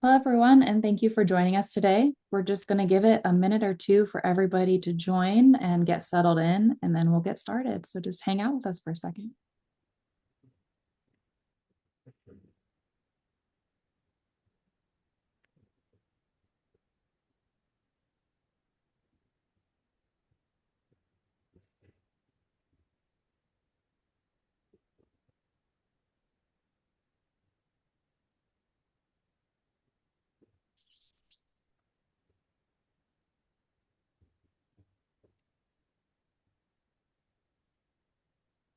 Hello, everyone, and thank you for joining us today. We're just going to give it a minute or two for everybody to join and get settled in, and then we'll get started. So just hang out with us for a second.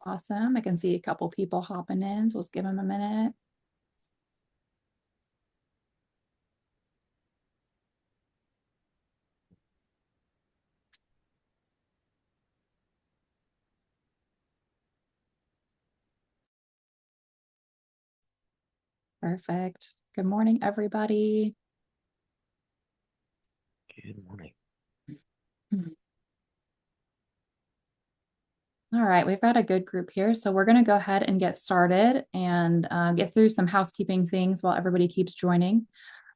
Awesome. I can see a couple people hopping in, so let's give them a minute. Perfect. Good morning, everybody. Good morning. All right, we've got a good group here, so we're going to go ahead and get started and get through some housekeeping things while everybody keeps joining.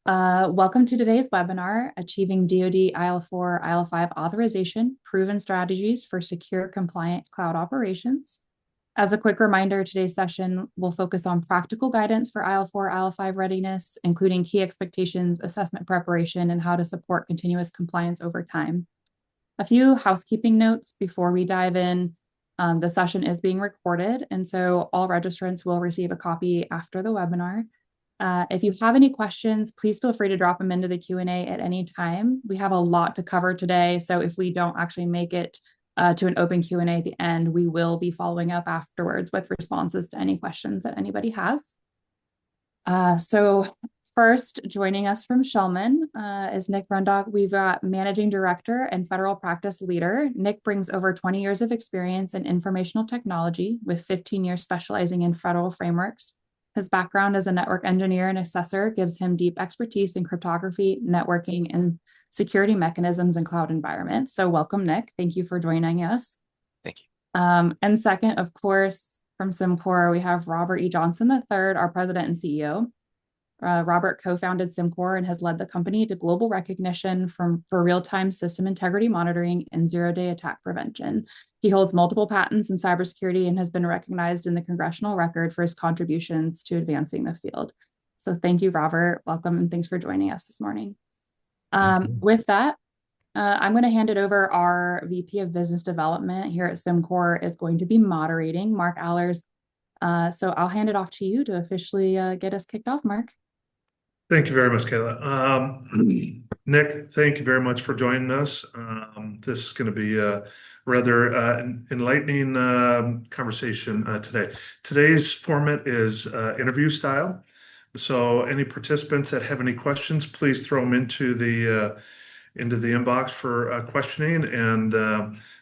Welcome to today's webinar, Achieving DoD IL4 IL5 Authorization, Proven Strategies for Secure Compliant Cloud Operations. As a quick reminder, today's session will focus on practical guidance for IL4 IL5 readiness, including key expectations, assessment preparation, and how to support continuous compliance over time. A few housekeeping notes before we dive in. The session is being recorded, and so all registrants will receive a copy after the webinar. If you have any questions, please feel free to drop them into the Q&A at any time. We have a lot to cover today, so if we don't actually make it to an open Q&A at the end, we will be following up afterwards with responses to any questions that anybody has. So first, joining us from Schellman is Nick Brundog. We've got Managing Director and Federal Practice Leader. Nick brings over 20 years of experience in informational technology, with 15 years specializing in federal frameworks. His background as a network engineer and assessor gives him deep expertise in cryptography, networking, and security mechanisms in cloud environments. So welcome, Nick. Thank you for joining us. Thank you. And second, of course, from SimCore, we have Robert E. Johnson III, our president and CEO. Robert co-founded SimCore and has led the company to global recognition for real-time system integrity monitoring and zero-day attack prevention. He holds multiple patents in cybersecurity and has been recognized in the congressional record for his contributions to advancing the field. So thank you, Robert. Welcome, and thanks for joining us this morning. With that, I'm going to hand it over. Our VP of Business Development here at SimCore is going to be moderating, Mark Allers. So I'll hand it off to you to officially get us kicked off, Mark. Thank you very much, Kayla. Nick, thank you very much for joining us. This is going to be a rather enlightening conversation today. Today's format is interview style. So any participants that have any questions, please throw them into the inbox for questioning. And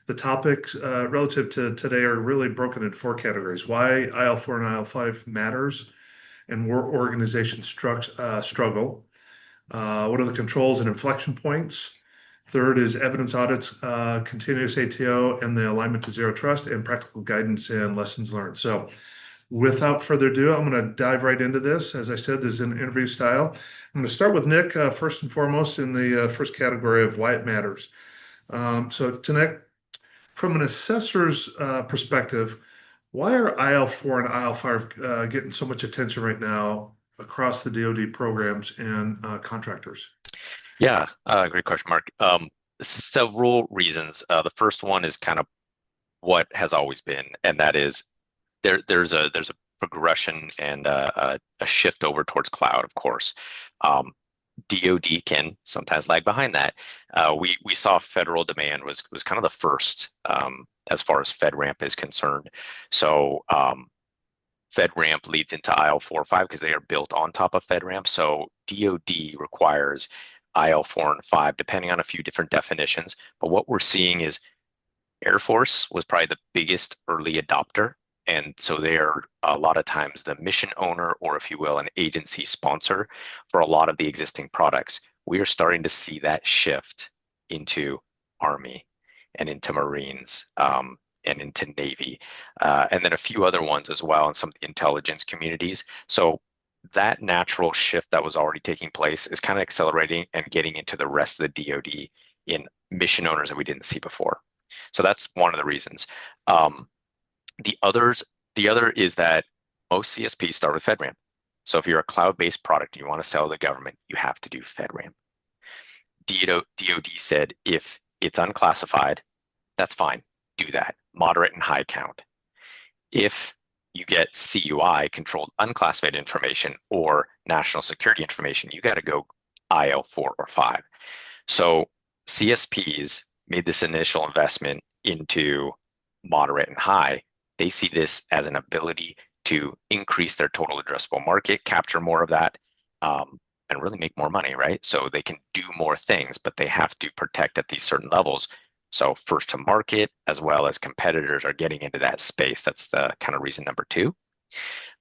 the topics relative to today are really broken into four categories: why IL4 and IL5 matters, and where organizations struggle. What are the controls and inflection points? Third is evidence audits, continuous ATO, and the alignment to zero trust, and practical guidance and lessons learned. So without further ado, I'm going to dive right into this. As I said, this is an interview style. I'm going to start with Nick, first and foremost, in the first category of why it matters. So to Nick, from an assessor's perspective, why are IL4 and IL5 getting so much attention right now across the DoD programs and contractors? Yeah, great question, Mark. Several reasons. The first one is kind of what has always been, and that is there's a progression and a shift over towards cloud, of course. DoD can sometimes lag behind that. We saw federal demand was kind of the first as far as FedRAMP is concerned. So FedRAMP leads into IL4-5 because they are built on top of FedRAMP. So DoD requires IL4 and 5, depending on a few different definitions. But what we're seeing is Air Force was probably the biggest early adopter. And so they are a lot of times the mission owner, or if you will, an agency sponsor for a lot of the existing products. We are starting to see that shift into Army and into Marines and into Navy, and then a few other ones as well in some of the intelligence communities. So that natural shift that was already taking place is kind of accelerating and getting into the rest of the DoD in mission owners that we didn't see before. So that's one of the reasons. Um, the others, the other is that most CSPs start with FedRAMP. So if you're a cloud-based product and you want to sell to the government, you have to do FedRAMP. DoD said if it's unclassified, that's fine. Do that. Moderate and high count. If you get CUI, controlled unclassified information, or national security information, you got to go IL4 or 5. So CSPs made this initial investment into moderate and high. They see this as an ability to increase their total addressable market, capture more of that, and really make more money, right? So they can do more things, but they have to protect at these certain levels. So first to market, as well as competitors are getting into that space. That's the kind of reason number two.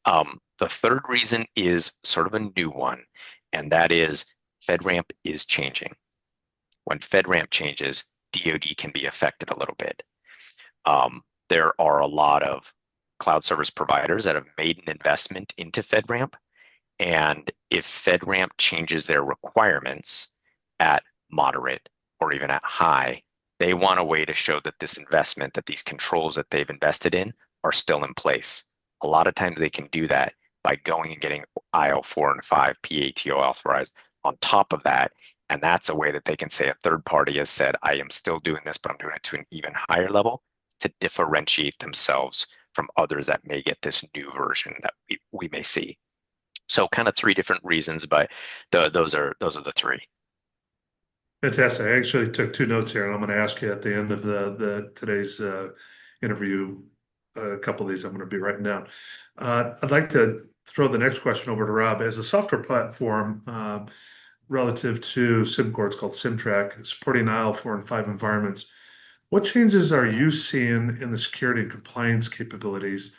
The third reason is sort of a new one, and that is FedRAMP is changing. When FedRAMP changes, DoD can be affected a little bit. There are a lot of cloud service providers that have made an investment into FedRAMP, and if FedRAMP changes their requirements at moderate or even at high, they want a way to show that this investment, that these controls that they've invested in are still in place. A lot of times they can do that by going and getting IL4 and 5 PATO authorized on top of that. And that's a way that they can say a third party has said, I am still doing this, but I'm doing it to an even higher level to differentiate themselves from others that may get this new version that we may see. So kind of three different reasons, but those are the three. Fantastic. I actually took two notes here, and I'm going to ask you at the end of the today's interview. A couple of these I'm going to be writing down. I'd like to throw the next question over to Rob. As a software platform relative to SimCore, it's called SimTrack, supporting IL4 and 5 environments, what changes are you seeing in the security and compliance capabilities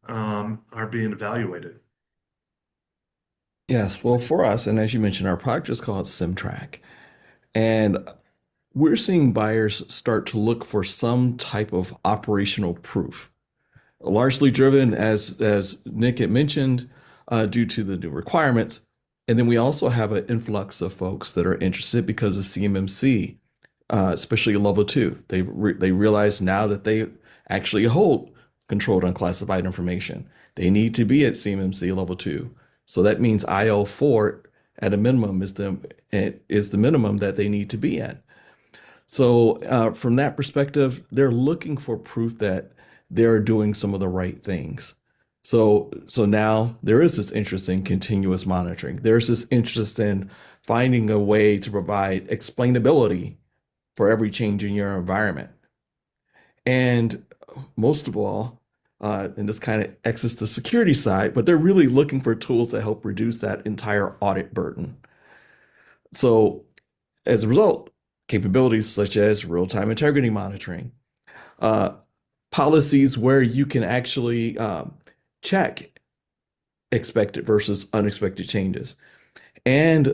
are being evaluated? Yes, well, for us, and as you mentioned, our product is called SimTrack, and we're seeing buyers start to look for some type of operational proof, largely driven, as Nick had mentioned, due to the new requirements. And then we also have an influx of folks that are interested because of CMMC, especially level two. They realize now that they actually hold controlled unclassified information. They need to be at CMMC level two. So that means IL4 at a minimum is the minimum that they need to be at. So from that perspective, they're looking for proof that they're doing some of the right things. So now there is this interest in continuous monitoring. There's this interest in finding a way to provide explainability for every change in your environment. And most of all, and this kind of exits the security side, but they're really looking for tools that help reduce that entire audit burden. So as a result, capabilities such as real-time integrity monitoring, uh, policies where you can actually check expected versus unexpected changes, and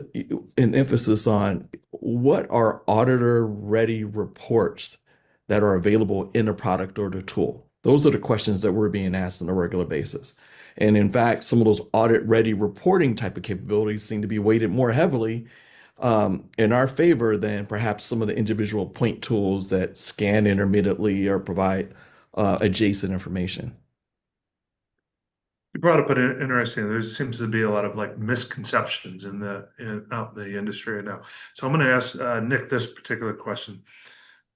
an emphasis on what are auditor-ready reports that are available in a product or the tool. Those are the questions that we're being asked on a regular basis. And in fact, some of those audit-ready reporting type of capabilities seem to be weighted more heavily in our favor than perhaps some of the individual point tools that scan intermittently or provide adjacent information. You brought up an interesting. There seems to be a lot of like misconceptions out in the industry right now. So I'm going to ask Nick this particular question.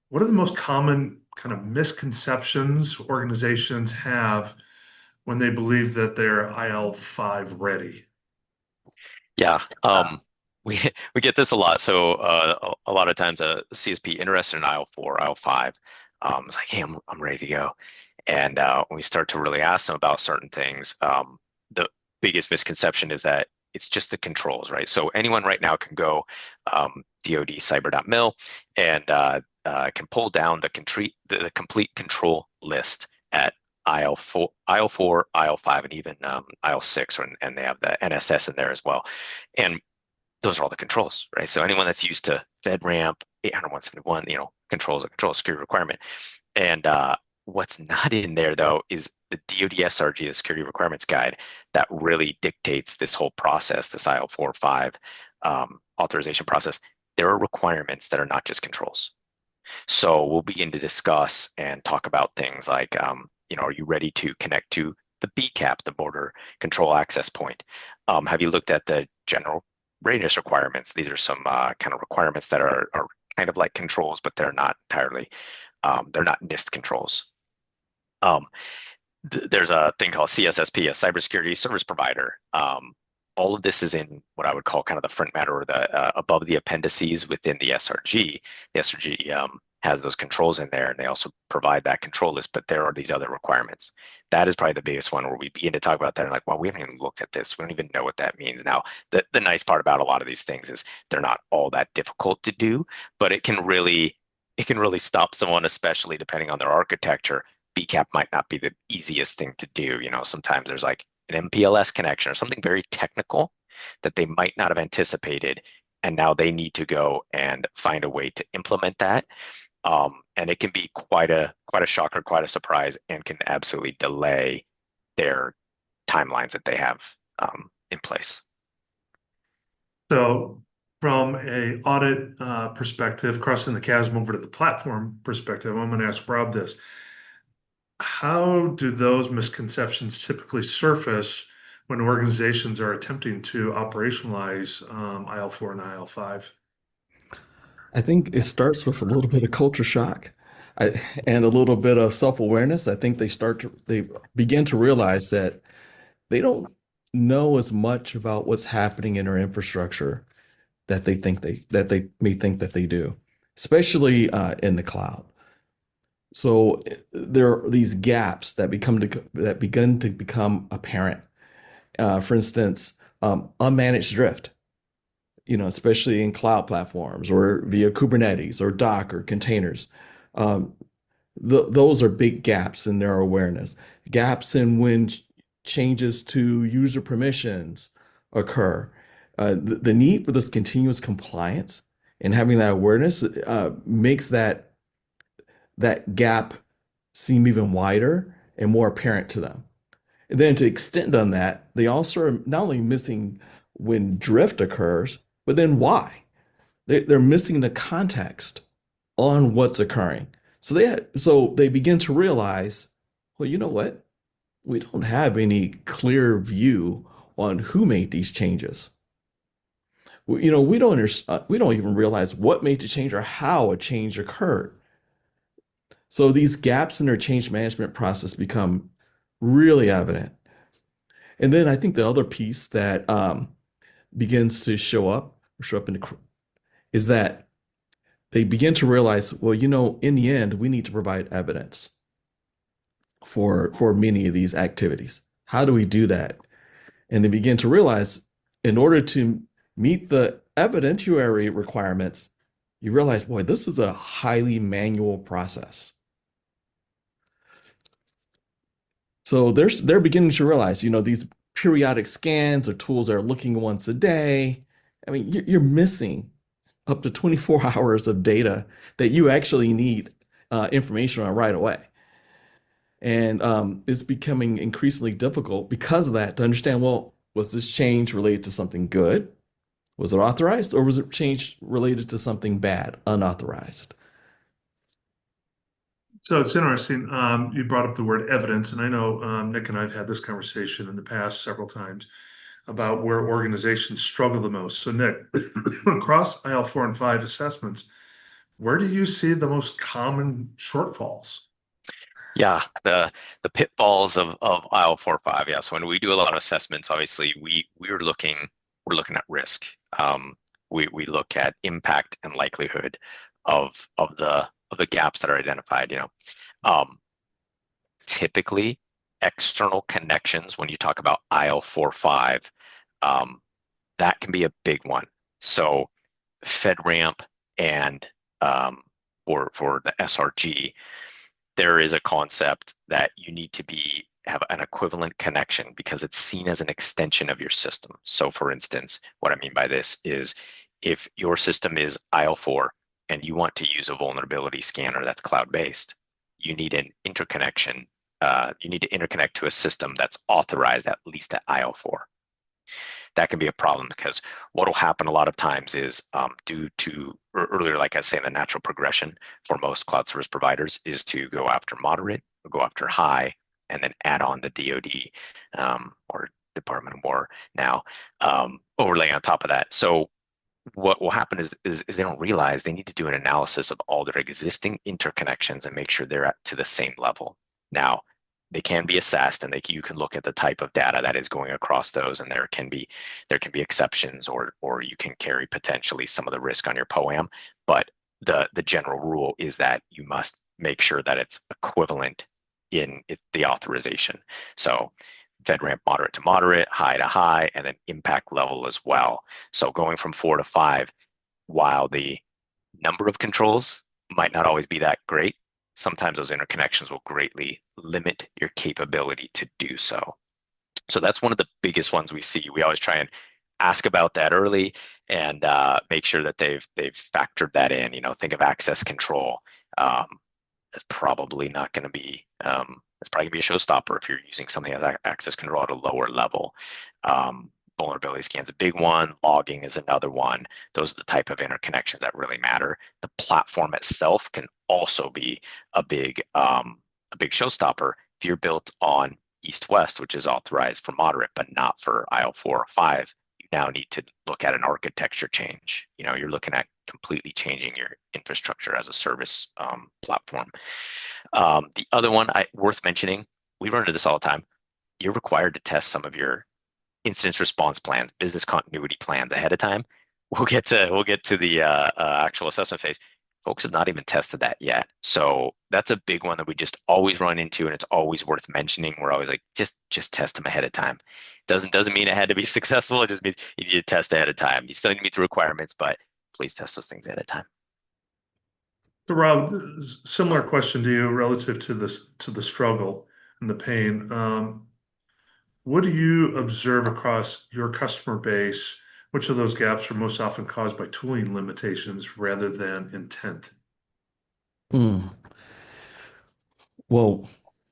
What are the most common kind of misconceptions organizations have when they believe that they're IL5 ready? Yeah, we we get this a lot. So a lot of times a CSP interested in IL4, IL5, is like, hey, I'm ready to go. And when we start to really ask them about certain things, the biggest misconception is that it's just the controls, right? So anyone right now can go dodcyber.mil and can pull down the complete control list at IL4, IL5, and even IL6, and they have the NSS in there as well. And those are all the controls, right? So anyone that's used to FedRAMP 800.171, controls a control security requirement. And What's not in there though is the DoD SRG, the Security Requirements Guide, that really dictates this whole process, this IL4/5 authorization process. There are requirements that are not just controls. So we'll begin to discuss and talk about things like, are you ready to connect to the BCAP, the Border Control Access Point? Have you looked at the general readiness requirements? These are some kind of requirements that are kind of like controls, but they're not entirely, they're not NIST controls. There's a thing called CSSP, a cybersecurity service provider. All of this is in what I would call kind of the front matter or the above the appendices within the SRG. The SRG has those controls in there, and they also provide that control list, but there are these other requirements. That is probably the biggest one where we begin to talk about that and like, well, we haven't even looked at this. We don't even know what that means. Now, the nice part about a lot of these things is they're not all that difficult to do, but it can really stop someone, especially depending on their architecture. BCAP might not be the easiest thing to do. Sometimes there's like an MPLS connection or something very technical that they might not have anticipated, and now they need to go and find a way to implement that. And it can be quite a shocker, quite a surprise, and can absolutely delay their timelines that they have in place. So from a audit perspective, crossing the chasm over to the platform perspective, I'm going to ask Rob this. How do those misconceptions typically surface when organizations are attempting to operationalize IL4 and IL5? I think it starts with a little bit of culture shock and a little bit of self-awareness. I think they begin to realize that they don't know as much about what's happening in their infrastructure that they may think that they do, especially in the cloud. So there are these gaps that begin to become apparent. For instance, unmanaged drift, especially in cloud platforms or via Kubernetes or Docker containers. Those are big gaps in their awareness. Gaps in when changes to user permissions occur. The need for this continuous compliance and having that awareness makes that gap seem even wider and more apparent to them. And then to extend on that, they also are not only missing when drift occurs, but then why. They're missing the context on what's occurring. So they begin to realize, well, you know what? We don't have any clear view on who made these changes. We don't even realize what made the change or how a change occurred. So these gaps in their change management process become really evident. And then I think the other piece that begins to show up is that they begin to realize, well, in the end, we need to provide evidence for many of these activities. How do we do that? And they begin to realize, in order to meet the evidentiary requirements, you realize, boy, this is a highly manual process. So they're beginning to realize, these periodic scans or tools that are looking once a day. I mean, you're missing up to 24 hours of data that you actually need information on right away. And it's becoming increasingly difficult because of that to understand, well, was this change related to something good? Was it authorized, or was it change related to something bad, unauthorized? So it's interesting. You brought up the word evidence, and I know Nick and I have had this conversation in the past several times about where organizations struggle the most. So Nick, across IL4 and 5 assessments, where do you see the most common shortfalls? Yeah, the pitfalls of IL4/5. Yeah, so when we do a lot of assessments, obviously we're looking at risk. We look at impact and likelihood of the gaps that are identified. Typically external connections, when you talk about IL4/5, that can be a big one. So FedRAMP and for the SRG, there is a concept that you need to have an equivalent connection because it's seen as an extension of your system. So for instance, what I mean by this is if your system is IL4 and you want to use a vulnerability scanner that's cloud-based, you need an interconnection. You need to interconnect to a system that's authorized at least at IL4. That can be a problem because what will happen a lot of times is due to earlier, like I say, the natural progression for most cloud service providers is to go after moderate or go after high and then add on the DoD or Department of War now overlay on top of that. So what will happen is they don't realize they need to do an analysis of all their existing interconnections and make sure they're at to the same level. Now, they can be assessed, and you can look at the type of data that is going across those, and there can be exceptions, or you can carry potentially some of the risk on your POAM. But the general rule is that you must make sure that it's equivalent in the authorization. So FedRAMP moderate to moderate, high to high, and then impact level as well. So going from 4 to 5, while the number of controls might not always be that great, sometimes those interconnections will greatly limit your capability to do so. So that's one of the biggest ones we see. We always try and ask about that early and make sure that they've factored that in. Think of access control. That's probably not going to be it's probably going to be a showstopper if you're using something like access control at a lower level. Vulnerability scan's a big one. Logging is another one. Those are the type of interconnections that really matter. The platform itself can also be a big showstopper if you're built on east-west, which is authorized for moderate, but not for IL4 or 5. You now need to look at an architecture change. You're looking at completely changing your infrastructure as a service platform. The other one worth mentioning, we run into this all the time. You're required to test some of your incident response plans, business continuity plans ahead of time. We'll get to the actual assessment phase. Folks have not even tested that yet. So that's a big one that we just always run into, and it's always worth mentioning. We're always like, just test them ahead of time. Doesn't mean it had to be successful. It just means you need to test ahead of time. You still need to meet the requirements, but please test those things ahead of time. So Rob, similar question to you relative to the struggle and the pain. What do you observe across your customer base? Which of those gaps are most often caused by tooling limitations rather than intent? Well,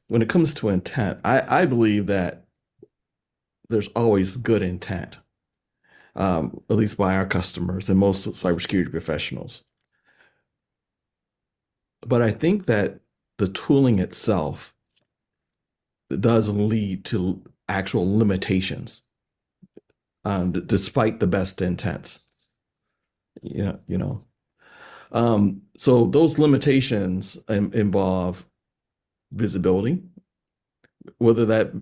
when it comes to intent, I believe that there's always good intent, at least by our customers and most cybersecurity professionals. But I think that the tooling itself does lead to actual limitations, despite the best intents. So those limitations involve visibility, whether that,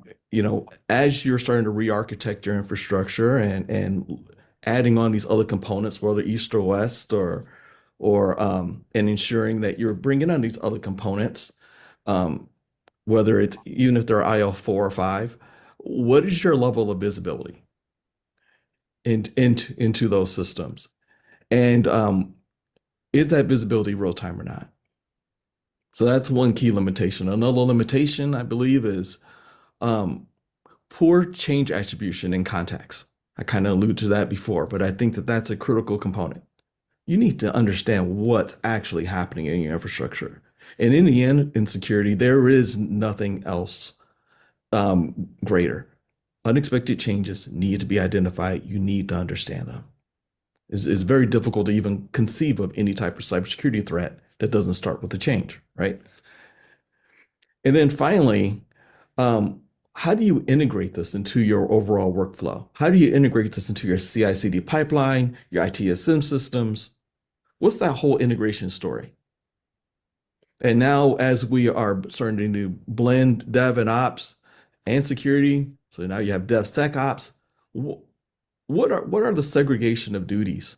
as you're starting to re-architect your infrastructure and adding on these other components, whether east or west, or and ensuring that you're bringing on these other components, whether it's even if they're IL4 or 5, what is your level of visibility into those systems? And is that visibility real time or not? So that's one key limitation. Another limitation, I believe, is poor change attribution in context. I kind of alluded to that before, but I think that that's a critical component. You need to understand what's actually happening in your infrastructure. And in the end, in security, there is nothing else greater. Unexpected changes need to be identified. You need to understand them. It's very difficult to even conceive of any type of cybersecurity threat that doesn't start with a change, right? And then finally, how do you integrate this into your overall workflow? How do you integrate this into your CI/CD pipeline, your ITSM systems? What's that whole integration story? And now, as we are starting to blend dev and ops and security, so now you have DevSecOps, what are the segregation of duties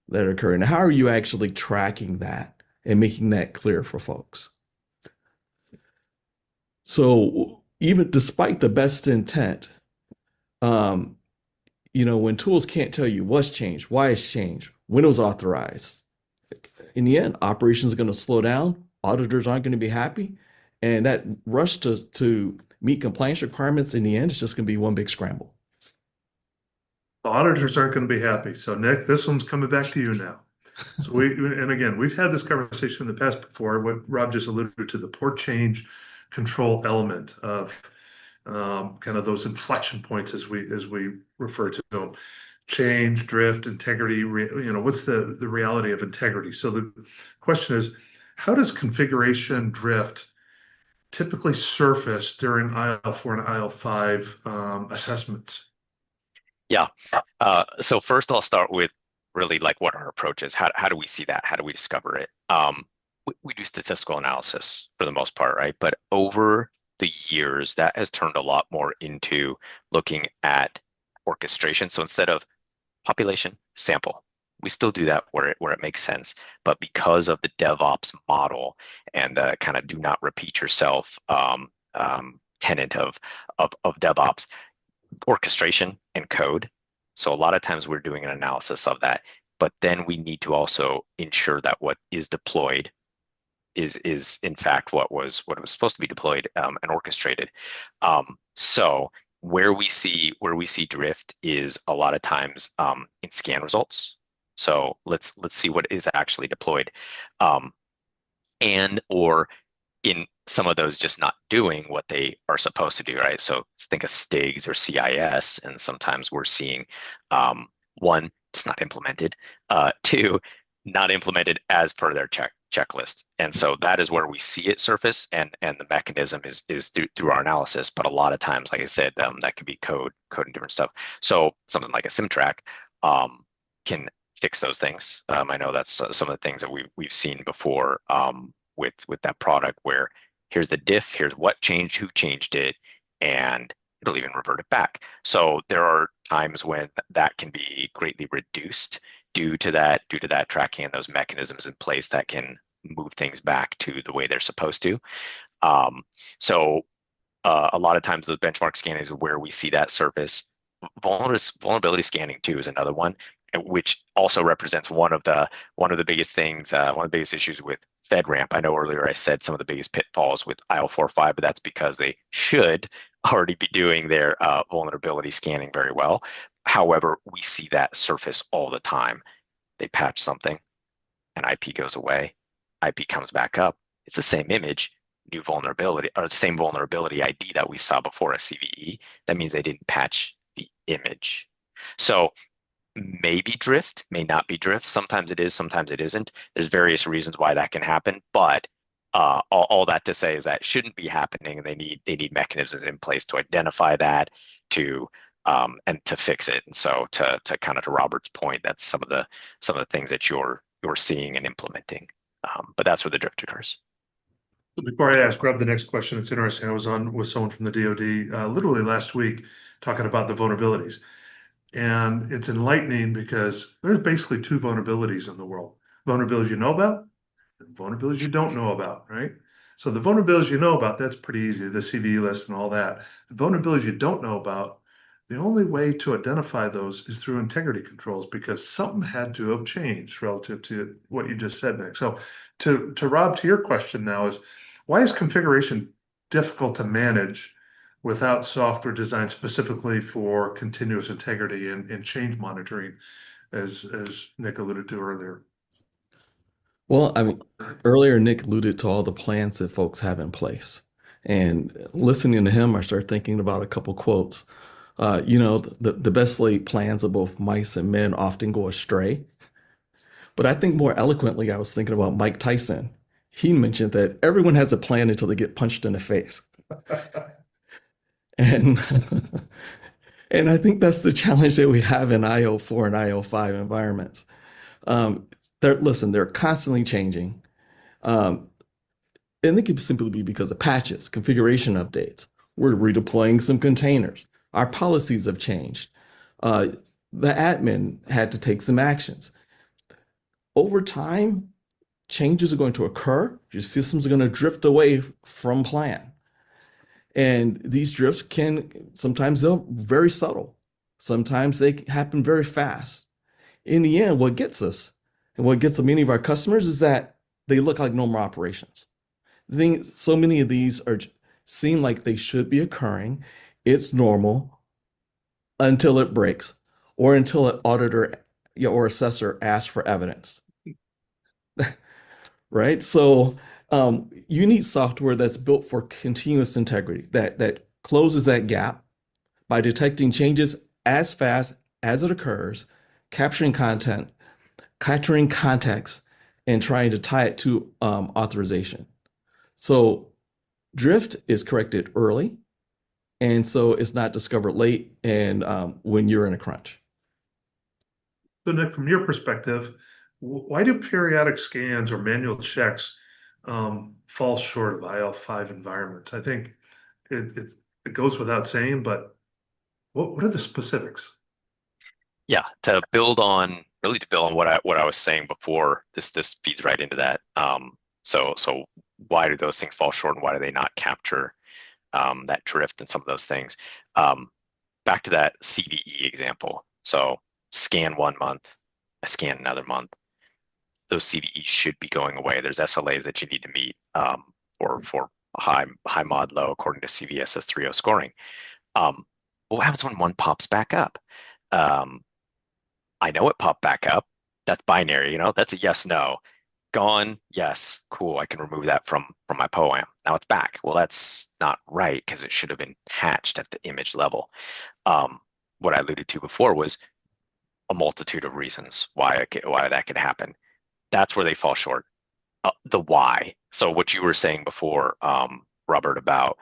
that occur, and how are you actually tracking that and making that clear for folks? So even despite the best intent, when tools can't tell you what's changed, why it's changed, when it was authorized, in the end, operations are going to slow down. Auditors aren't going to be happy. And that rush to meet compliance requirements in the end is just going to be one big scramble. The auditors aren't going to be happy. So Nick, this one's coming back to you now. So and again, we've had this conversation in the past before, what Rob just alluded to, the port change control element of kind of those inflection points as we refer to them. Change, drift, integrity, what's the reality of integrity? So the question is, how does configuration drift typically surface during IL4 and IL5 assessments? Yeah. So first I'll start with really like what our approach is. How do we see that? How do we discover it? We do statistical analysis for the most part, right? But over the years, that has turned a lot more into looking at orchestration. So instead of population, sample. We still do that where it makes sense, but because of the DevOps model and the kind of do not repeat yourself tenet of DevOps, orchestration and code. So a lot of times we're doing an analysis of that, but then we need to also ensure that what is deployed is in fact what was supposed to be deployed and orchestrated. So where we see drift is a lot of times in scan results. So let's see what is actually deployed, and or in some of those just not doing what they are supposed to do, right? So think of STIGs or CIS, and sometimes we're seeing one, it's not implemented, two, not implemented as per their checklist. And so that is where we see it surface, and the mechanism is through our analysis. But a lot of times, like I said, that could be code and different stuff. So something like a SimTrack can fix those things. I know that's some of the things that we've seen before with that product, where here's the diff, here's what changed, who changed it, and it'll even revert it back. So there are times when that can be greatly reduced due to that tracking and those mechanisms in place that can move things back to the way they're supposed to. So a lot of times those benchmark scanning is where we see that surface. Vulnerability scanning too is another one, which also represents one of the biggest things, one of the biggest issues with FedRAMP. I know earlier I said some of the biggest pitfalls with IL4 5, but that's because they should already be doing their vulnerability scanning very well. However, we see that surface all the time. They patch something, an IP goes away, IP comes back up. It's the same image, new vulnerability, or the same vulnerability ID that we saw before a CVE. That means they didn't patch the image. So maybe drift, may not be drift. Sometimes it is, sometimes it isn't. There's various reasons why that can happen, but all that to say is that shouldn't be happening. They need mechanisms in place to identify that, and to fix it. And so to kind of to Robert's point, that's some of the things that you're seeing and implementing. But that's where the drift occurs. Before I ask Rob the next question, it's interesting. I was on with someone from the DoD literally last week talking about the vulnerabilities. And it's enlightening because there's basically two vulnerabilities in the world. Vulnerabilities you know about and vulnerabilities you don't know about, right? So the vulnerabilities you know about, that's pretty easy, the CVE list and all that. The vulnerabilities you don't know about, the only way to identify those is through integrity controls, because something had to have changed relative to what you just said, Nick. So to Rob, to your question now is, why is configuration difficult to manage without software designed specifically for continuous integrity and change monitoring, as Nick alluded to earlier? Well, I mean, earlier Nick alluded to all the plans that folks have in place. And listening to him, I started thinking about a couple quotes. The best laid plans of both mice and men often go astray. But I think more eloquently, I was thinking about Mike Tyson. He mentioned that everyone has a plan until they get punched in the face. And and I think that's the challenge that we have in IL4 and IL5 environments. They're constantly changing. And it could simply be because of patches, configuration updates. We're redeploying some containers. Our policies have changed. The admin had to take some actions. Over time, changes are going to occur. Your systems are going to drift away from plan. And these drifts they're very subtle. Sometimes they happen very fast. In the end, what gets us and what gets many of our customers is that they look like normal operations. So many of these seem like they should be occurring. It's normal until it breaks, or until an auditor or assessor asks for evidence. right? So you need software that's built for continuous integrity that closes that gap by detecting changes as fast as it occurs, capturing content, capturing context, and trying to tie it to authorization. So drift is corrected early, and so it's not discovered late and when you're in a crunch. So Nick, from your perspective, why do periodic scans or manual checks fall short of IL5 environments? I think it goes without saying, but what are the specifics? Yeah, to build on what I was saying before, this feeds right into that. So why do those things fall short and why do they not capture that drift and some of those things? Um, Back to that CVE example. So scan 1 month, I scan another month. Those CVEs should be going away. There's SLAs that you need to meet for high mod low according to CVSS 3.0 scoring. What happens when one pops back up? Um, I know it popped back up. That's binary, that's a yes, no. Gone, yes, cool. I can remove that from my POAM. Now it's back. Well, that's not right because it should have been patched at the image level. Um, what I alluded to before was a multitude of reasons why that could happen. That's where they fall short. The why. So what you were saying before, Robert, about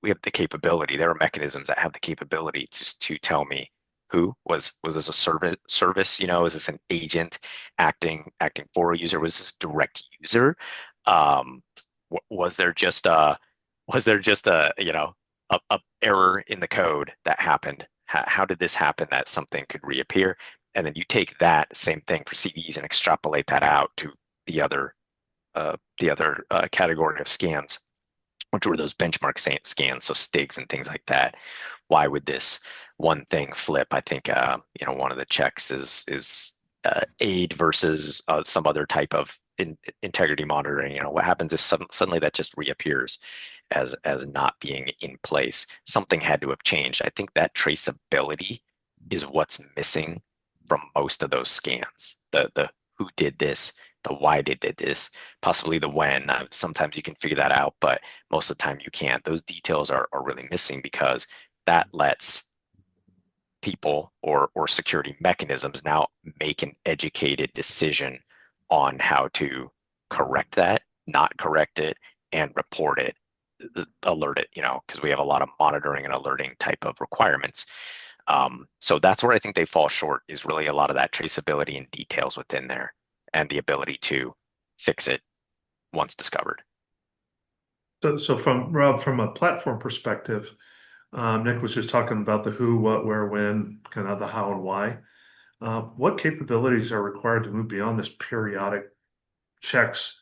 we have the capability. There are mechanisms that have the capability to tell me who was this a service, is this an agent acting for a user? Was this a direct user? Um, was there just a error in the code that happened? How did this happen that something could reappear? And then you take that same thing for CVEs and extrapolate that out to the other category of scans, which were those benchmark scans, so STIGs and things like that. Why would this one thing flip? I think one of the checks is aid versus some other type of integrity monitoring. What happens if suddenly that just reappears as not being in place? Something had to have changed. I think that traceability is what's missing from most of those scans. The who did this, the why they did this, possibly the when. Sometimes you can figure that out, but most of the time you can't. Those details are really missing because that lets people or security mechanisms now make an educated decision on how to correct that, not correct it, and report it, alert it, because we have a lot of monitoring and alerting type of requirements. So that's where I think they fall short, is really a lot of that traceability and details within there and the ability to fix it once discovered. So from Rob, from a platform perspective, Nick was just talking about the who, what, where, when, kind of the how and why. What capabilities are required to move beyond this periodic checks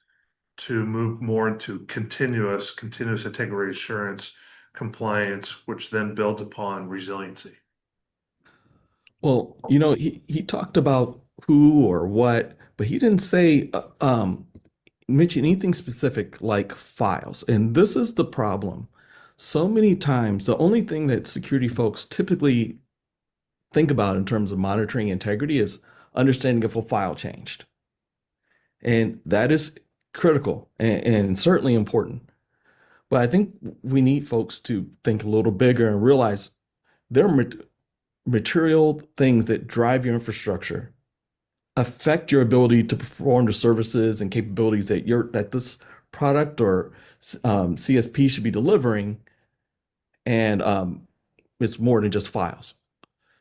to move more into continuous integrity assurance compliance, which then builds upon resiliency? Well, he talked about who or what, but he didn't say mention anything specific like files. And this is the problem. So many times, the only thing that security folks typically think about in terms of monitoring integrity is understanding if a file changed. And that is critical and certainly important. But I think we need folks to think a little bigger and realize there are material things that drive your infrastructure, affect your ability to perform the services and capabilities that this product or CSP should be delivering, and it's more than just files.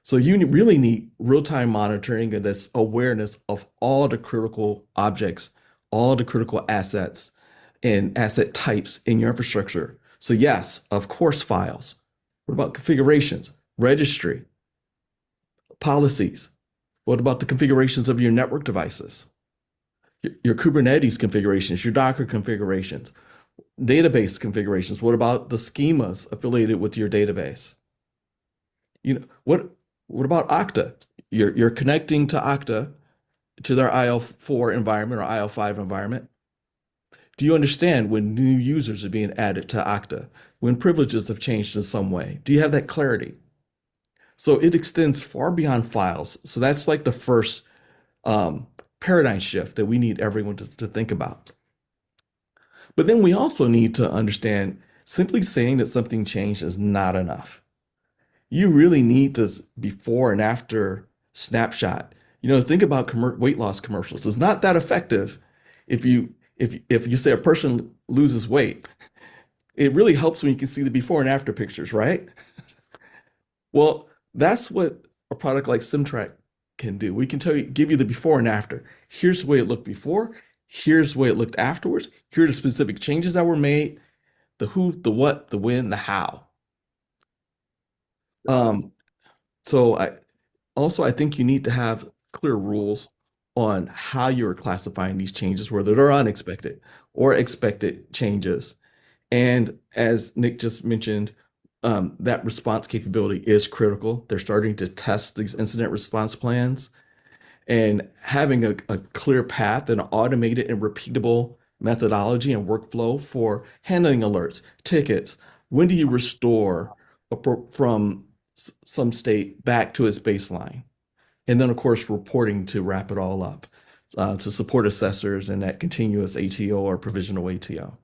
So you really need real-time monitoring and this awareness of all the critical objects, all the critical assets and asset types in your infrastructure. So yes, of course, files. What about configurations, registry, policies? What about the configurations of your network devices? Your Kubernetes configurations, your Docker configurations, database configurations. What about the schemas affiliated with your database? What about Okta? You're connecting to Okta to their IL4 environment or IL5 environment. Do you understand when new users are being added to Okta? When privileges have changed in some way? Do you have that clarity? So it extends far beyond files. So that's like the first paradigm shift that we need everyone to think about. But then we also need to understand simply saying that something changed is not enough. You really need this before and after snapshot. Think about weight loss commercials. It's not that effective if you say a person loses weight. It really helps when you can see the before and after pictures, right? Well, that's what a product like SimTrack can do. We can give you the before and after. Here's the way it looked before. Here's the way it looked afterwards. Here are the specific changes that were made, the who, the what, the when, the how. Um, so I think you need to have clear rules on how you're classifying these changes, whether they're unexpected or expected changes. And as Nick just mentioned, that response capability is critical. They're starting to test these incident response plans, and having a clear path and automated and repeatable methodology and workflow for handling alerts, tickets. When do you restore from some state back to its baseline? And then, of course, reporting to wrap it all up to support assessors and that continuous ATO or provisional ATO.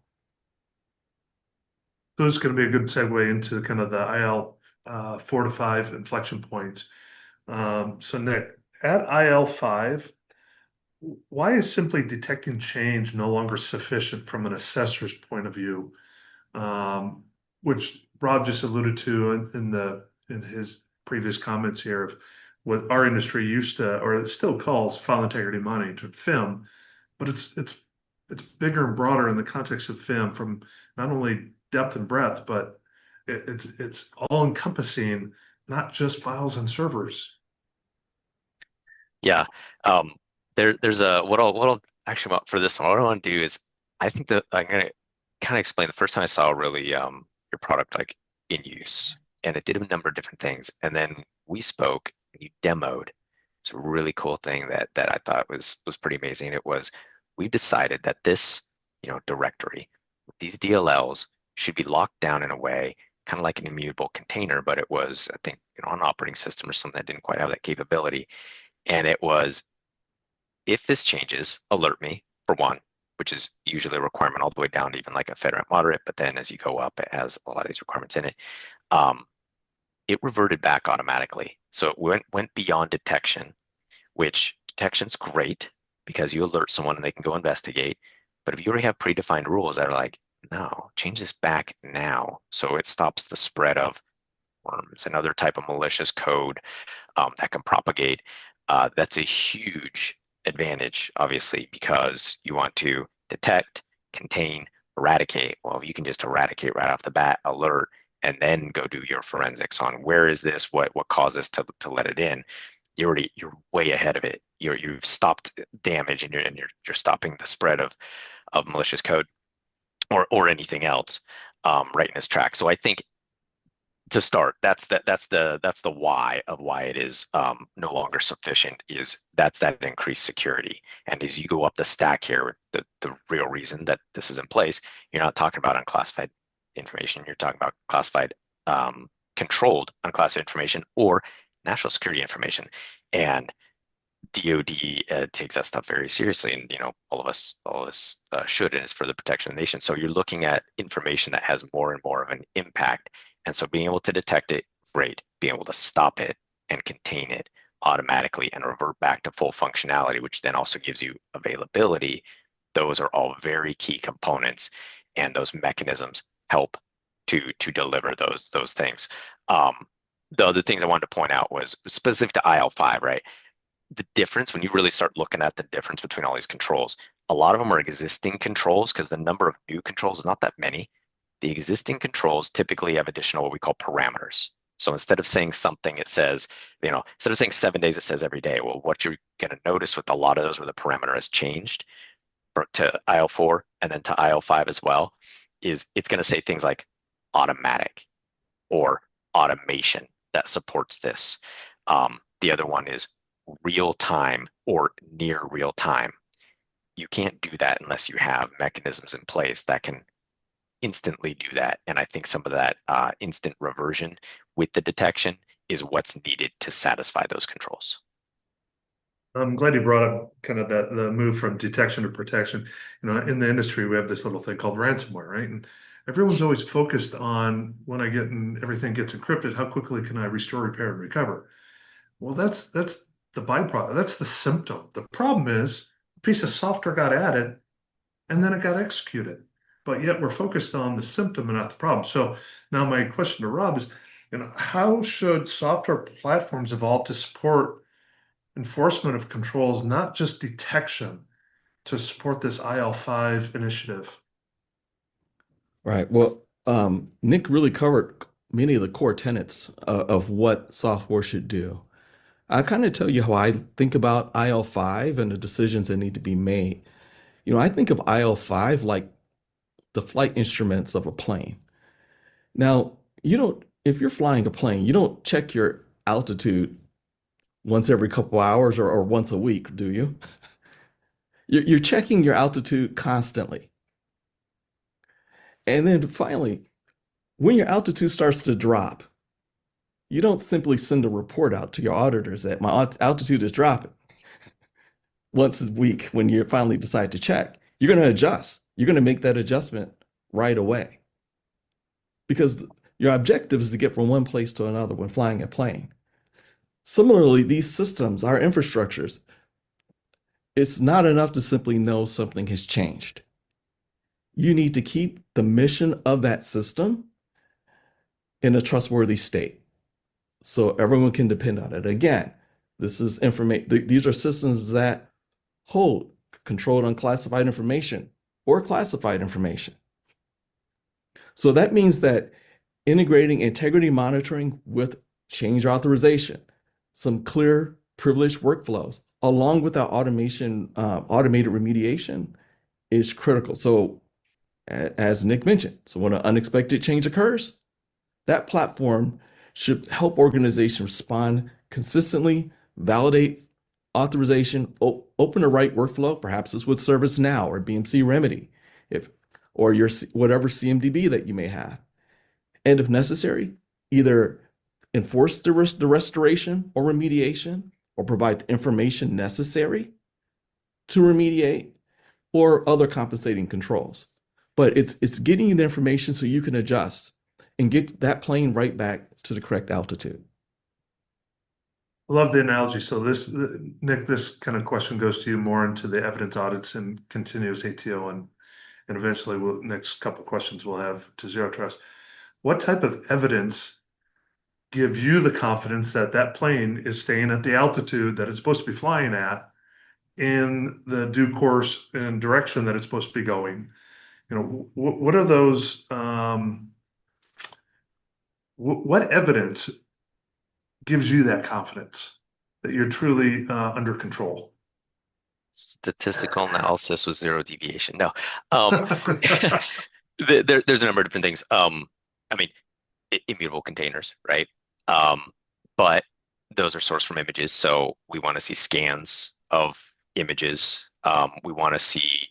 So this is going to be a good segue into kind of the IL 4 to 5 inflection points. So Nick, at IL5, why is simply detecting change no longer sufficient from an assessor's point of view, which Rob just alluded to in his previous comments here of what our industry used to, or it still calls file integrity monitoring, FIM, but it's bigger and broader in the context of FIM from not only depth and breadth, but it's all encompassing, not just files and servers. Yeah. There's what I'll actually for this one, what I want to do is I think that I'm gonna kind of explain the first time I saw really your product like in use, and it did a number of different things, and then we spoke and you demoed. It's a really cool thing that I thought was pretty amazing. It was we decided that this directory with these DLLs should be locked down in a way kind of like an immutable container, but it was I think an operating system or something that didn't quite have that capability. And it was, if this changes, alert me for one, which is usually a requirement all the way down to even like a federal moderate. But then as you go up, it has a lot of these requirements in it. It reverted back automatically. So it went beyond detection, which detection's great because you alert someone and they can go investigate. But if you already have predefined rules that are like, no, change this back now, so it stops the spread of worms and other type of malicious code that can propagate. That's a huge advantage, obviously, because you want to detect, contain, eradicate. Well, if you can just eradicate right off the bat, alert, and then go do your forensics on where is this, what caused us to let it in. You're way ahead of it. You've stopped damage, and you're stopping the spread of malicious code or anything else right in its track. So I think to start, that's the why of why it is no longer sufficient, is that increased security. And as you go up the stack here, the real reason that this is in place, you're not talking about unclassified information, you're talking about classified controlled unclassified information or national security information. And DoD takes that stuff very seriously, and all of us should, and it's for the protection of the nation. So you're looking at information that has more and more of an impact, and so being able to detect it, great. Being able to stop it and contain it automatically and revert back to full functionality, which then also gives you availability. Those are all very key components, and those mechanisms help to deliver those things. The other things I wanted to point out was specific to IL5, right? The difference, when you really start looking at the difference between all these controls, a lot of them are existing controls because the number of new controls is not that many. The existing controls typically have additional what we call parameters. So instead of saying something, it says, instead of saying 7 days, it says every day. Well, what you're going to notice with a lot of those where the parameter has changed to IL4 and then to IL5 as well, is it's going to say things like automatic or automation that supports this. The other one is real time or near real time. You can't do that unless you have mechanisms in place that can instantly do that. And I think some of that instant reversion with the detection is what's needed to satisfy those controls. I'm glad you brought up kind of the move from detection to protection. In the industry, we have this little thing called ransomware, right? And everyone's always focused on when I get and everything gets encrypted, how quickly can I restore, repair, and recover? Well, that's the byproduct. That's the symptom. The problem is a piece of software got added and then it got executed. But yet we're focused on the symptom and not the problem. So now my question to Rob is, how should software platforms evolve to support enforcement of controls, not just detection, to support this IL5 initiative? Right. Well, Nick really covered many of the core tenets of what software should do. I kind of tell you how I think about IL5 and the decisions that need to be made. I think of IL5 like the flight instruments of a plane. Now, if you're flying a plane, you don't check your altitude once every couple hours or once a week, do you? You're checking your altitude constantly. And then finally, when your altitude starts to drop, you don't simply send a report out to your auditors that my altitude is dropping once a week when you finally decide to check. You're going to adjust. You're going to make that adjustment right away because your objective is to get from one place to another when flying a plane. Similarly, these systems, our infrastructures, it's not enough to simply know something has changed. You need to keep the mission of that system in a trustworthy state so everyone can depend on it. Again, this is information. These are systems that hold controlled unclassified information or classified information. So that means that integrating integrity monitoring with change authorization, some clear privileged workflows, along with our automated remediation is critical. So as Nick mentioned, so when an unexpected change occurs, that platform should help organizations respond consistently, validate authorization, open the right workflow. Perhaps it's with ServiceNow or BMC Remedy, or your whatever CMDB that you may have. And if necessary, either enforce the restoration or remediation, or provide the information necessary to remediate, or other compensating controls. But it's getting you the information so you can adjust and get that plane right back to the correct altitude. I love the analogy. So Nick, this kind of question goes to you more into the evidence audits and continuous ATO, and eventually next couple of questions we'll have to Zero Trust. What type of evidence give you the confidence that that plane is staying at the altitude that it's supposed to be flying at in the due course and direction that it's supposed to be going? What are those? What evidence gives you that confidence that you're truly under control? Statistical analysis with zero deviation. No, there's a number of different things. I mean, immutable containers, right? But those are sourced from images, so we want to see scans of images. We want to see,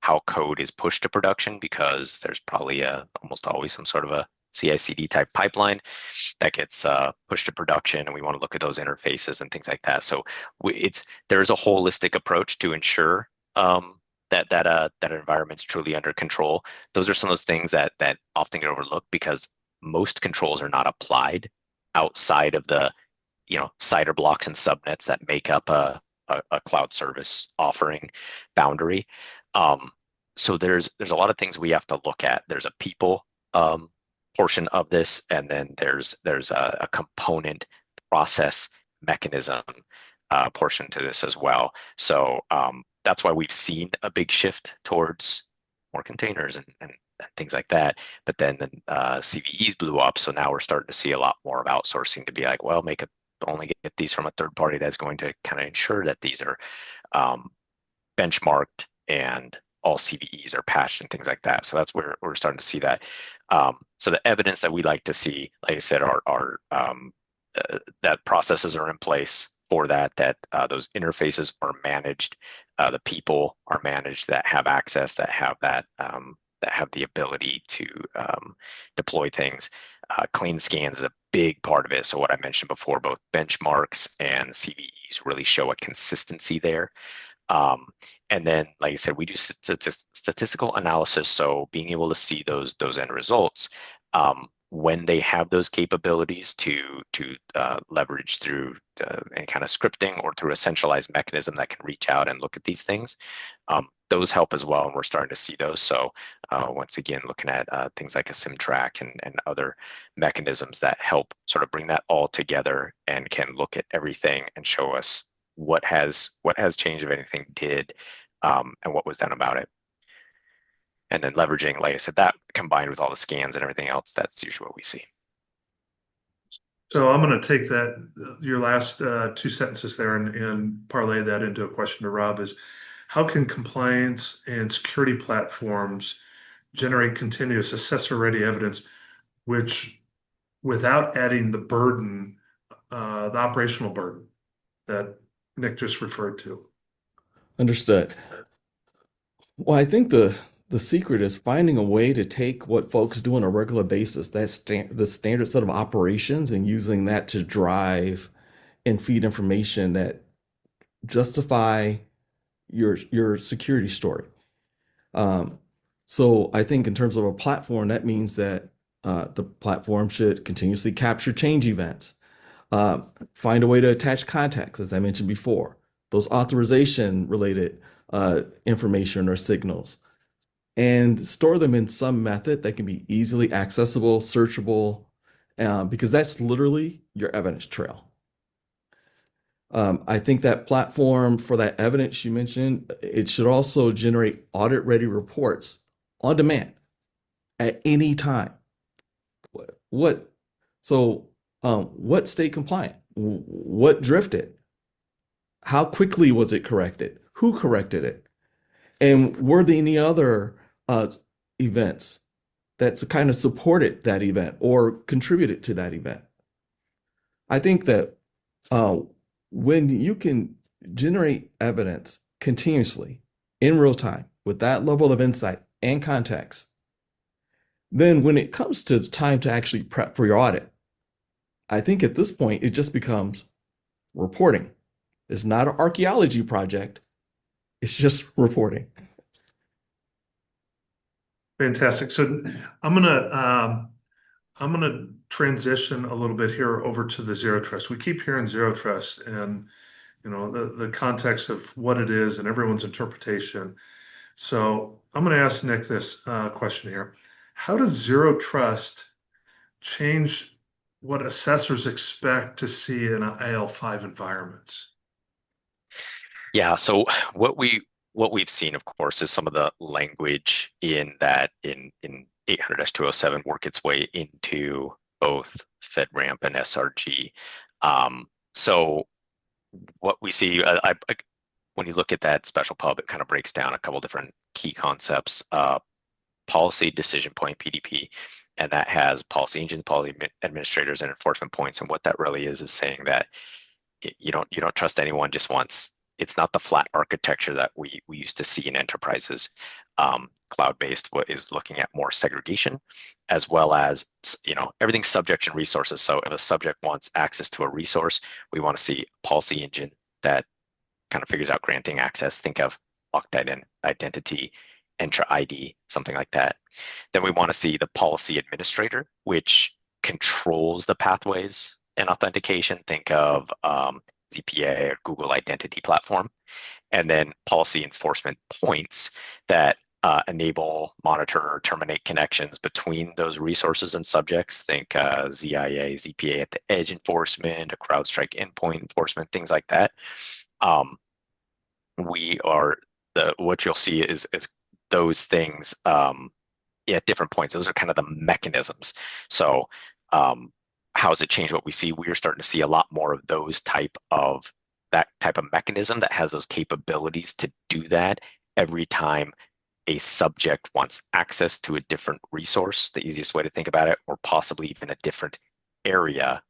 how code is pushed to production, because there's probably almost always some sort of a CI/CD type pipeline that gets pushed to production, and we want to look at those interfaces and things like that. So there's a holistic approach to ensure that environment's truly under control. Those are some of those things that often get overlooked because most controls are not applied outside of the CIDR blocks and subnets that make up a cloud service offering boundary. So there's a lot of things we have to look at. There's a people portion of this, and then there's a component process mechanism portion to this as well. So that's why we've seen a big shift towards more containers and things like that. But then CVEs blew up, so now we're starting to see a lot more of outsourcing to be like, well, only get these from a third party that's going to kind of ensure that these are benchmarked and all CVEs are patched and things like that. So that's where we're starting to see that. So the evidence that we like to see, like I said, are that processes are in place for that those interfaces are managed, the people are managed that have access, that have the ability to deploy things. Clean scans is a big part of it. So what I mentioned before, both benchmarks and CVEs really show a consistency there. And then, like I said, we do statistical analysis, so being able to see those end results when they have those capabilities to leverage through any kind of scripting or through a centralized mechanism that can reach out and look at these things. Those help as well, and we're starting to see those. So once again, looking at things like a SimTrack and other mechanisms that help sort of bring that all together and can look at everything and show us what has changed, if anything did, and what was done about it. And then leveraging, like I said, that combined with all the scans and everything else, that's usually what we see. So I'm going to take that, your last two sentences there, and parlay that into a question to Rob is, how can compliance and security platforms generate continuous assessor-ready evidence, which without adding the burden, the operational burden that Nick just referred to? Understood. Well, I think the secret is finding a way to take what folks do on a regular basis, the standard set of operations, and using that to drive and feed information that justify your security story. So I think in terms of a platform, that means that the platform should continuously capture change events, find a way to attach context, as I mentioned before, those authorization related information or signals, and store them in some method that can be easily accessible, searchable, because that's literally your evidence trail. I think that platform for that evidence you mentioned, it should also generate audit-ready reports on demand at any time. What stayed compliant? What drifted? How quickly was it corrected? Who corrected it? And were there any other events that kind of supported that event or contributed to that event? I think that when you can generate evidence continuously in real time with that level of insight and context, then when it comes to the time to actually prep for your audit, I think at this point it just becomes reporting. It's not an archaeology project. It's just reporting. Fantastic. So I'm gonna transition a little bit here over to the zero trust. We keep hearing zero trust, and the context of what it is and everyone's interpretation. So I'm going to ask Nick this question here: how does zero trust change what assessors expect to see in IL5 environments? Yeah, so what we've seen, of course, is some of the language in 800-207 work its way into both FedRAMP and SRG. So what we see, when you look at that special pub, it kind of breaks down a couple different key concepts: policy, decision point, PDP, and that has policy engines, policy administrators, and enforcement points. And what that really is saying that you don't trust anyone just once. It's not the flat architecture that we used to see in enterprises. Cloud-based is looking at more segregation, as well as everything's subject and resources. So if a subject wants access to a resource, we want to see a policy engine that kind of figures out granting access. Think of locked identity, Entra ID, something like that. Then we want to see the policy administrator, which controls the pathways and authentication. Think of ZPA or Google Identity Platform. And then policy enforcement points that enable, monitor, or terminate connections between those resources and subjects. Think ZIA, ZPA at the edge enforcement, a CrowdStrike endpoint enforcement, things like that. What you'll see is those things at different points. Those are kind of the mechanisms. So how has it changed what we see? We are starting to see a lot more of that type of mechanism that has those capabilities to do that every time a subject wants access to a different resource, the easiest way to think about it, or possibly even a different area,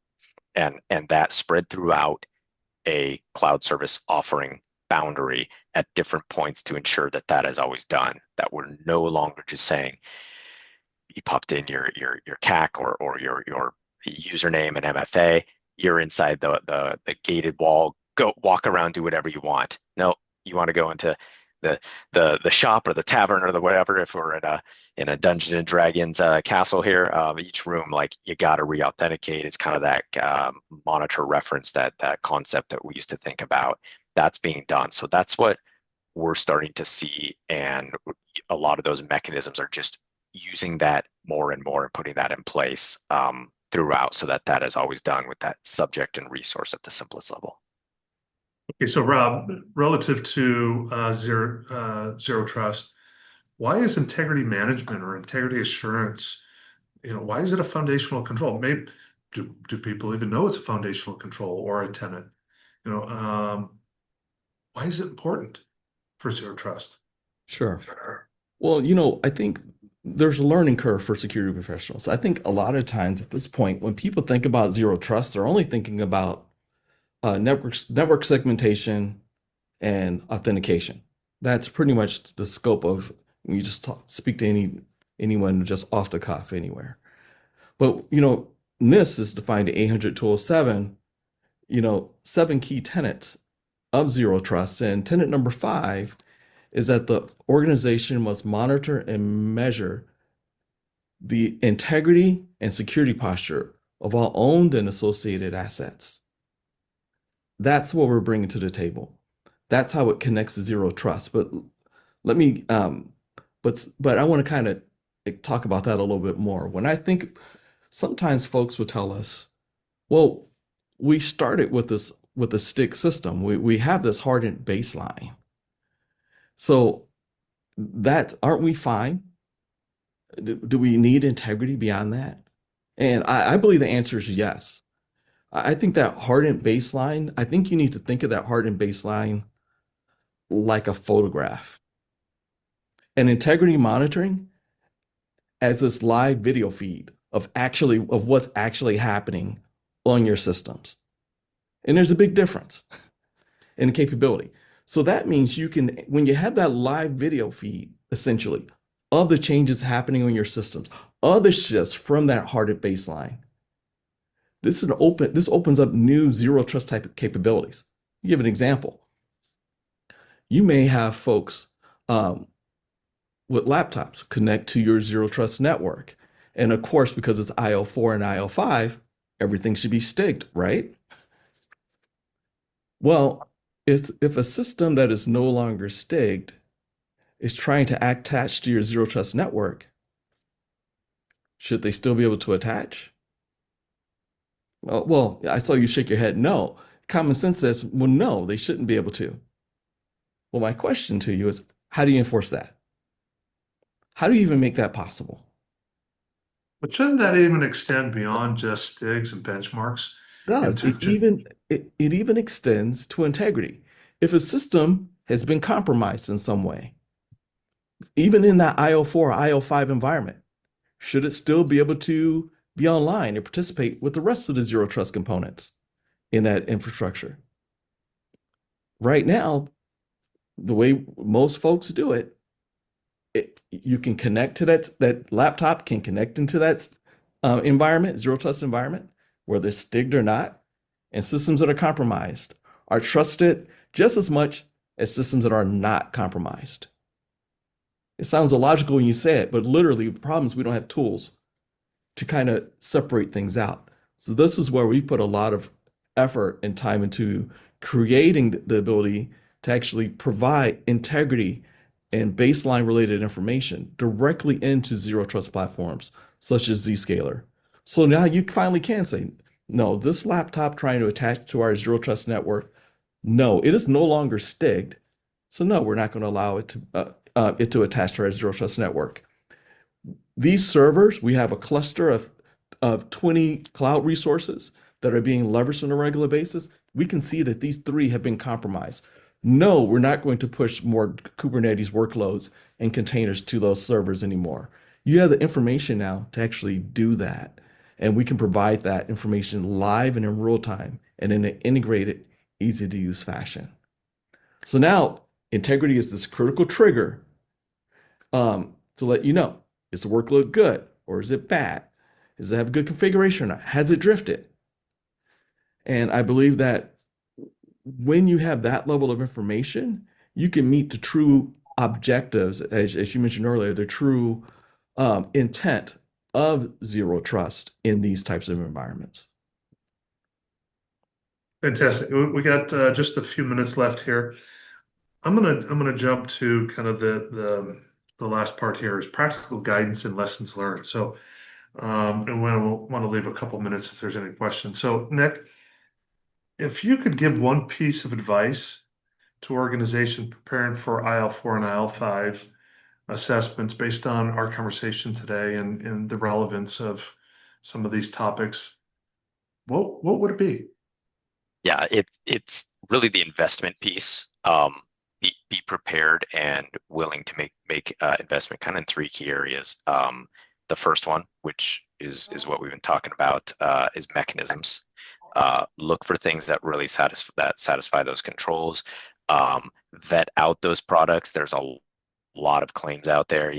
and that spread throughout a cloud service offering boundary at different points to ensure that that is always done, that we're no longer just saying, you popped in your CAC or your username and MFA. You're inside the gated wall. Go walk around, do whatever you want. No, you want to go into the shop or the tavern or the whatever. If we're in a Dungeons and Dragons castle here, each room, like, you got to re-authenticate. It's kind of that monitor reference, that concept that we used to think about. That's being done. So that's what we're starting to see, and a lot of those mechanisms are just using that more and more and putting that in place throughout, so that is always done with that subject and resource at the simplest level. Okay, so Rob, relative to zero trust, why is integrity management or integrity assurance, why is it a foundational control? Maybe do people even know it's a foundational control or a tenet? Why is it important for zero trust? Sure. Well, I think there's a learning curve for security professionals. I think a lot of times at this point, when people think about zero trust, they're only thinking about network segmentation and authentication. That's pretty much the scope of when you just speak to anyone just off the cuff anywhere. But NIST is defined at 800-207, 7 key tenets of zero trust, and tenet number 5 is that the organization must monitor and measure the integrity and security posture of all owned and associated assets. That's what we're bringing to the table. That's how it connects to zero trust. But let me, but I want to kind of talk about that a little bit more. When I think, sometimes folks will tell us, well, we started with a stick system. We have this hardened baseline. So aren't we fine? Do we need integrity beyond that? And I believe the answer is yes. I think that hardened baseline, I think you need to think of that hardened baseline like a photograph. And integrity monitoring as this live video feed of what's actually happening on your systems. And there's a big difference in capability. So that means when you have that live video feed, essentially, of the changes happening on your systems, other shifts from that hardened baseline, this opens up new zero trust type of capabilities. I'll give an example. You may have folks with laptops connect to your zero trust network. And of course, because it's IL4 and IL5, everything should be stigged, right? Well, if a system that is no longer stigged is trying to attach to your zero trust network, should they still be able to attach? Well, I saw you shake your head. No. Common sense says, well, no, they shouldn't be able to. Well, my question to you is, how do you enforce that? How do you even make that possible? But shouldn't that even extend beyond just STIGs and benchmarks? It does. It even extends to integrity. If a system has been compromised in some way, even in that IL4 or IL5 environment, should it still be able to be online and participate with the rest of the zero trust components in that infrastructure? Right now, the way most folks do it, you can connect to that laptop can connect into that environment, zero trust environment, whether it's stigged or not, and systems that are compromised are trusted just as much as systems that are not compromised. It sounds illogical when you say it, but literally the problem is we don't have tools to kind of separate things out. So this is where we put a lot of effort and time into creating the ability to actually provide integrity and baseline related information directly into zero trust platforms such as Zscaler. So now you finally can say, no, this laptop trying to attach to our zero trust network, no, it is no longer stigged. So no, we're not going to allow it to attach to our zero trust network. These servers, we have a cluster of 20 cloud resources that are being leveraged on a regular basis. We can see that these 3 have been compromised. No, we're not going to push more Kubernetes workloads and containers to those servers anymore. You have the information now to actually do that. And we can provide that information live and in real time and in an integrated, easy to use fashion. So now integrity is this critical trigger to let you know, is the workload good? or is it bad? Does it have good configuration or not? Has it drifted? And I believe that when you have that level of information, you can meet the true objectives, as you mentioned earlier, the true intent of zero trust in these types of environments. Fantastic. We got just a few minutes left here. I'm gonna jump to kind of the last part here is practical guidance and lessons learned. So, and we'll want to leave a couple minutes if there's any questions. So, Nick, if you could give one piece of advice to organization preparing for IL4 and IL5 assessments based on our conversation today and the relevance of some of these topics, what would it be? Yeah, it's really the investment piece. Be prepared and willing to make investment kind of in three key areas. The first one, which is what we've been talking about, is mechanisms. Look for things that really satisfy those controls. Vet out those products. There's a lot of claims out there.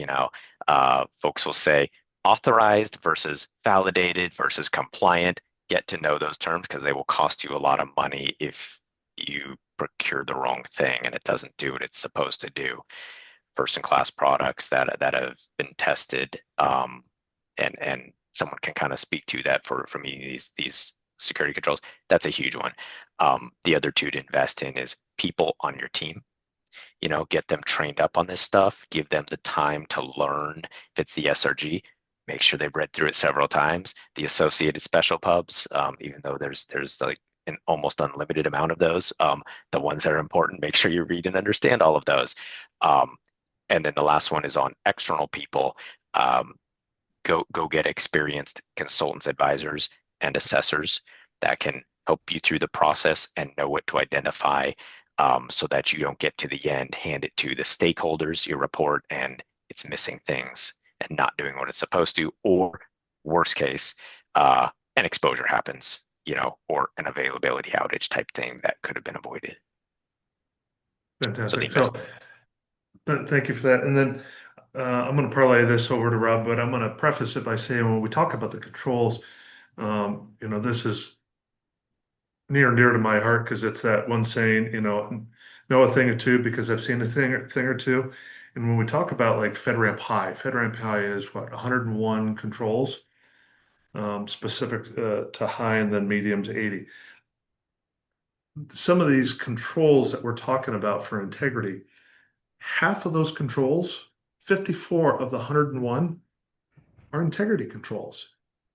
Folks will say authorized versus validated versus compliant. Get to know those terms because they will cost you a lot of money if you procure the wrong thing and it doesn't do what it's supposed to do. First-in-class products that have been tested, and someone can kind of speak to that for me, these security controls. That's a huge one. The other two to invest in is people on your team. Get them trained up on this stuff, give them the time to learn. If it's the SRG, make sure they've read through it several times. The associated special pubs, even though there's like an almost unlimited amount of those, the ones that are important, make sure you read and understand all of those. And then the last one is on external people. Go get experienced consultants, advisors, and assessors that can help you through the process and know what to identify, so that you don't get to the end, hand it to the stakeholders, your report, and it's missing things and not doing what it's supposed to, or worst case, an exposure happens, or an availability outage type thing that could have been avoided. Fantastic. So, thank you for that. And then I'm going to parlay this over to Rob, but I'm going to preface it by saying when we talk about the controls, this is near and dear to my heart because it's that one saying, know a thing or two because I've seen a thing or two. And when we talk about like FedRAMP High is what, 101 controls, specific to high and then medium to 80. Some of these controls that we're talking about for integrity, half of those controls, 54 of the 101 are integrity controls.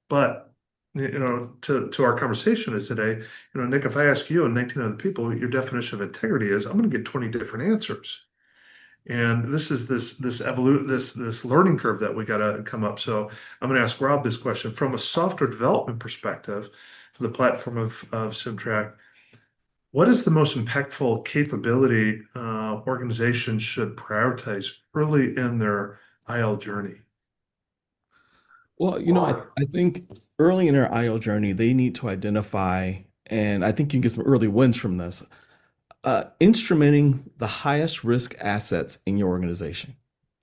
But to our conversation is today, Nick, if I ask you and 19 other people what your definition of integrity is, I'm going to get 20 different answers. And this is this learning curve that we got to come up. So I'm going to ask Rob this question from a software development perspective for the platform of SimTrack. What is the most impactful capability organizations should prioritize early in their IL journey? Well, I think early in their IL journey, they need to identify, and I think you can get some early wins from this, instrumenting the highest risk assets in your organization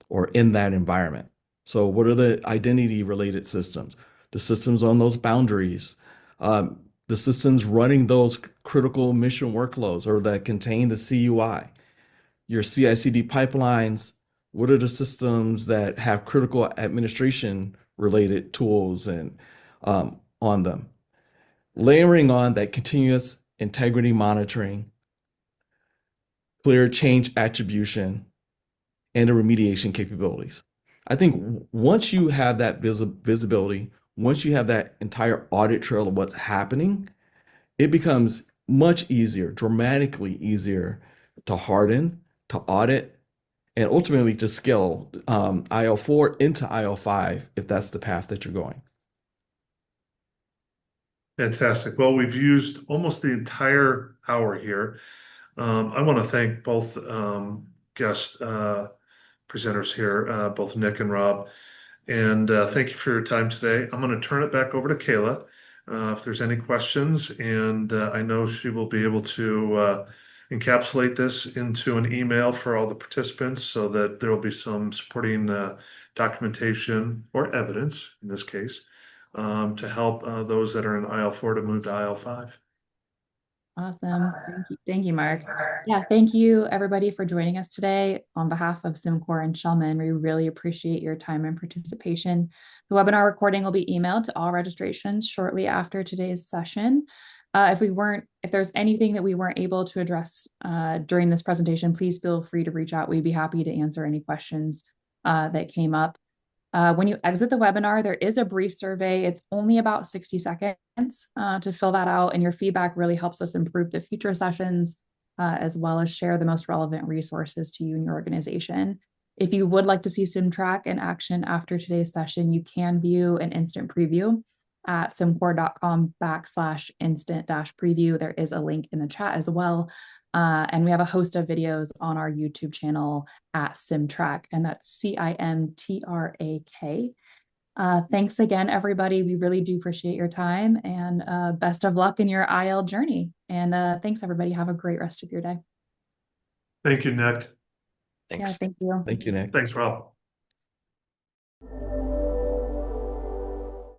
or in that environment. So, what are the identity related systems? The systems on those boundaries, the systems running those critical mission workloads or that contain the CUI, your CI/CD pipelines. What are the systems that have critical administration related tools and on them? Layering on that continuous integrity monitoring, clear change attribution, and the remediation capabilities. I think once you have that visibility, once you have that entire audit trail of what's happening, it becomes much easier, dramatically easier to harden, to audit, and ultimately to scale IL4 into IL5 if that's the path that you're going. Fantastic. Well, we've used almost the entire hour here. I want to thank both guest presenters here, both Nick and Rob, and thank you for your time today. I'm going to turn it back over to Kayla if there's any questions, and I know she will be able to encapsulate this into an email for all the participants so that there will be some supporting documentation or evidence in this case to help those that are in IL4 to move to IL5. Awesome. Thank you, Mark. Yeah, thank you everybody for joining us today. On behalf of SimCore and Schellman, we really appreciate your time and participation. The webinar recording will be emailed to all registrations shortly after today's session. If there's anything that we weren't able to address during this presentation, please feel free to reach out. We'd be happy to answer any questions that came up. When you exit the webinar, there is a brief survey. It's only about 60 seconds to fill that out, and your feedback really helps us improve the future sessions, as well as share the most relevant resources to you and your organization. If you would like to see SimTrack in action after today's session, you can view an instant preview at simcore.com/instant-preview. There is a link in the chat as well. And we have a host of videos on our YouTube channel at SimTrack, and that's CIMTRAK. Thanks again, everybody. We really do appreciate your time, and best of luck in your IL journey. And thanks, everybody. Have a great rest of your day. Thank you, Nick. Thanks. Yeah, thank you. Thank you, Nick. Thanks, Rob.